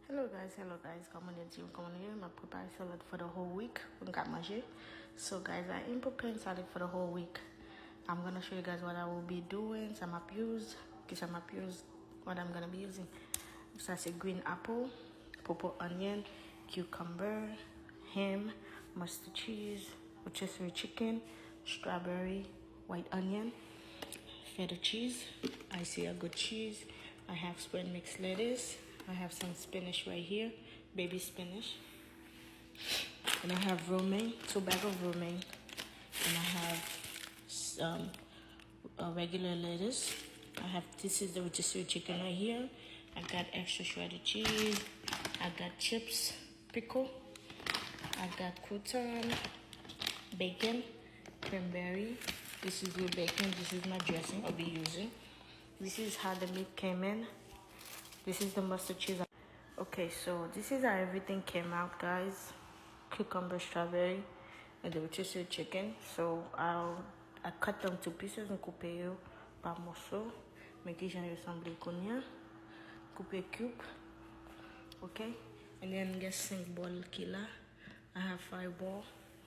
Hello guys, come on here. I'm preparing salad for the whole week. We got manger. So guys, I am preparing salad for the whole week. I'm gonna show you guys what I will be doing, some abuse, what I'm gonna be using. So I say green apple, purple onion, cucumber, ham, mustard cheese, rotisserie chicken, strawberry, white onion, feta cheese. I see a good cheese. I have spread mixed lettuce. I have some spinach right here, baby spinach. And I have romaine, 2 bags of romaine. And I have some regular lettuce. This is the rotisserie chicken right here. I got extra shredded cheese. I got chips, pickle. I got crouton, bacon, cranberry. This is your bacon. This is my dressing I'll be using. This is how the meat came in. This is the mustard cheese. Okay, so this is how everything came out, guys. Cucumber, strawberry, and the rotisserie chicken. So I cut them to pieces and couper par morceau. Mais que j'ai ressemblé konya. Couper cube. Okay, and then get 5 ball killer. I have 5 ball.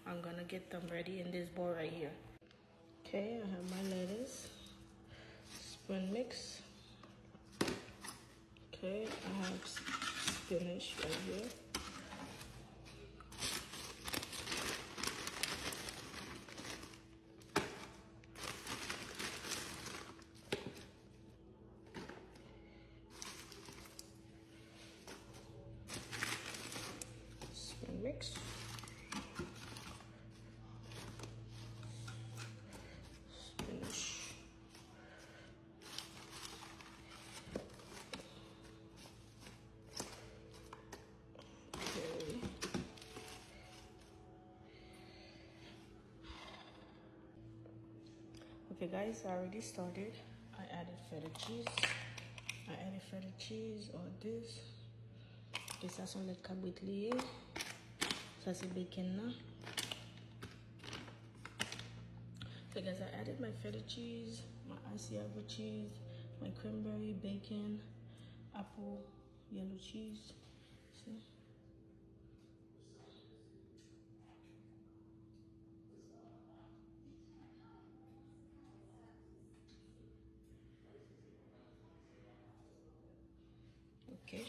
I'm gonna get them ready in this bowl right here. Okay, I have my lettuce, spread mix. Okay, I have spinach right here. Spin mix. Spinach. Okay guys, I already started. I added feta cheese. Or this. Et ça sont les caboutes liées. Ça c'est bacon là. So guys, I added my feta cheese, my Asiago cheese, my cranberry, bacon, apple, yellow cheese. See? Okay,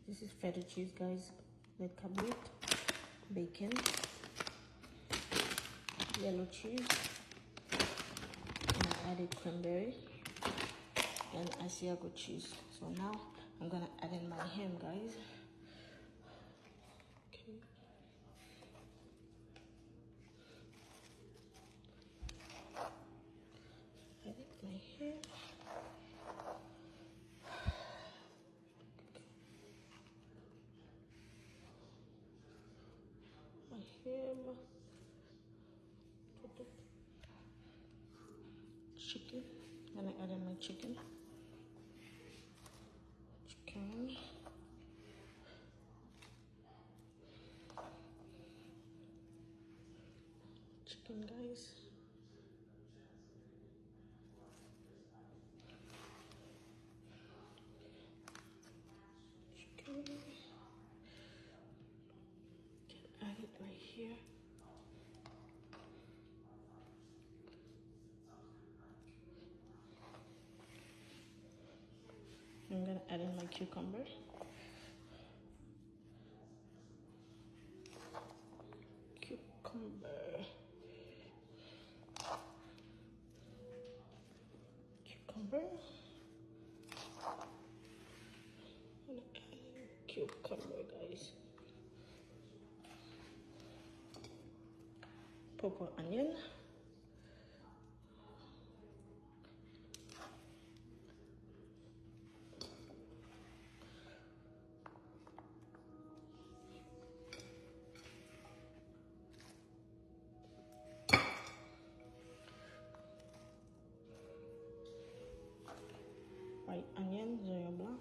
this is feta cheese, guys. Red cabote, bacon, yellow cheese, and I added cranberry and Asiago cheese. So now I'm gonna add in my ham, guys. Okay. Added my ham. Chicken, and I added my chicken, guys. Chicken, can add it right here. I'm gonna add in my cucumber. Cucumber. And cucumber, guys. Purple onion. White onion, zoya blanc.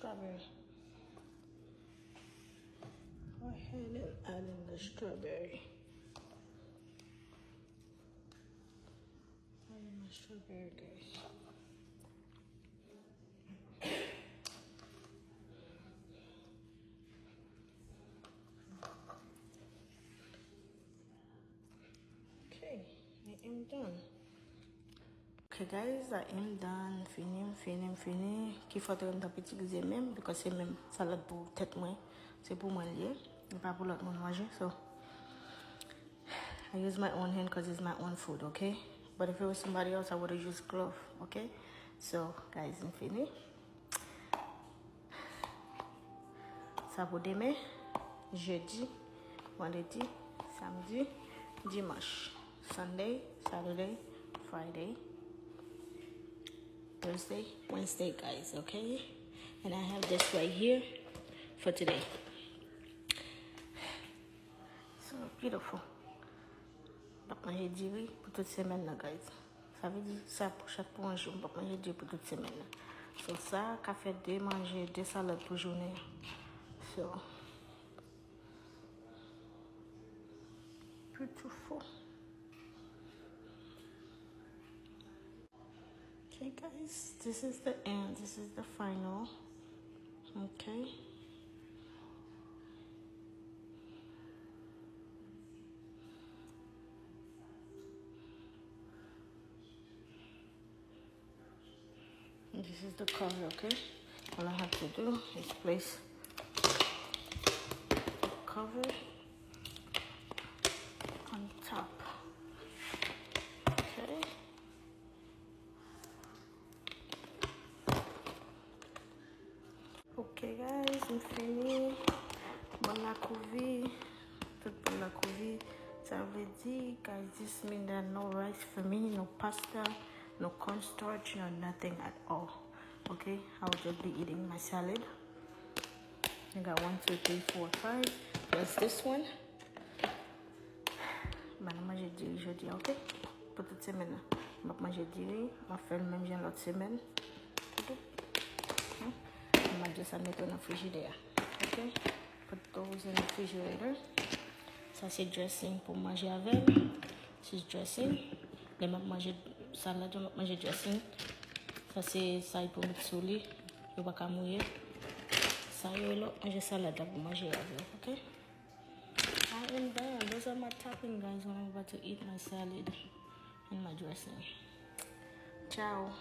strawberry. Go ahead and add in the strawberry. Add in my strawberry, guys. Okay, I am done. Okay guys, I am done. Fini. Qui faut te rendre petit glisé même, because c'est même salade pour tête moi. C'est pour moi lié, pas pour l'autre monde manger. So I use my own hand because it's my own food, okay? But if it was somebody else, I would have used glove, okay? So guys, fini. Ça pour demain, jeudi, vendredi, samedi, dimanche, Sunday, Saturday, Friday, Thursday, Wednesday, guys, okay? And I have this right here for today. So beautiful. Je vais manger du riz pour toute semaine, guys. Ça veut dire ça pour chaque jour, je vais manger du riz pour toute semaine. So ça, café de manger 2 salades pour journée. So beautiful. Okay guys, this is the end. This is the final. Okay. And this is the cover, okay? All I have to do is place the cover on top. Okay. Okay guys, I'm fini. Bon lacouvie. Tout bon lacouvie. Ça veut dire, guys, this means that no rice for me, no pasta, no cornstarch, no nothing at all. Okay, I'll just be eating my salad. I got 1, 2, 3, 4, 5. Plus this one. Je vais manger du riz aujourd'hui, ok? Pour toute semaine. Je vais manger du riz. Je vais faire le même genre l'autre semaine. Je vais juste mettre dans le frigidaire. Ok? Put those in the refrigerator. Ça c'est dressing pour manger avec. C'est dressing. Je vais manger salade, je vais manger dressing. Ça c'est ça pour mettre sur lui. Je ne vais pas mouiller. Ça c'est là, manger salade pour manger avec. Ok? I am done. Those are my topping, guys, when I'm about to eat my salad and my dressing. Ciao.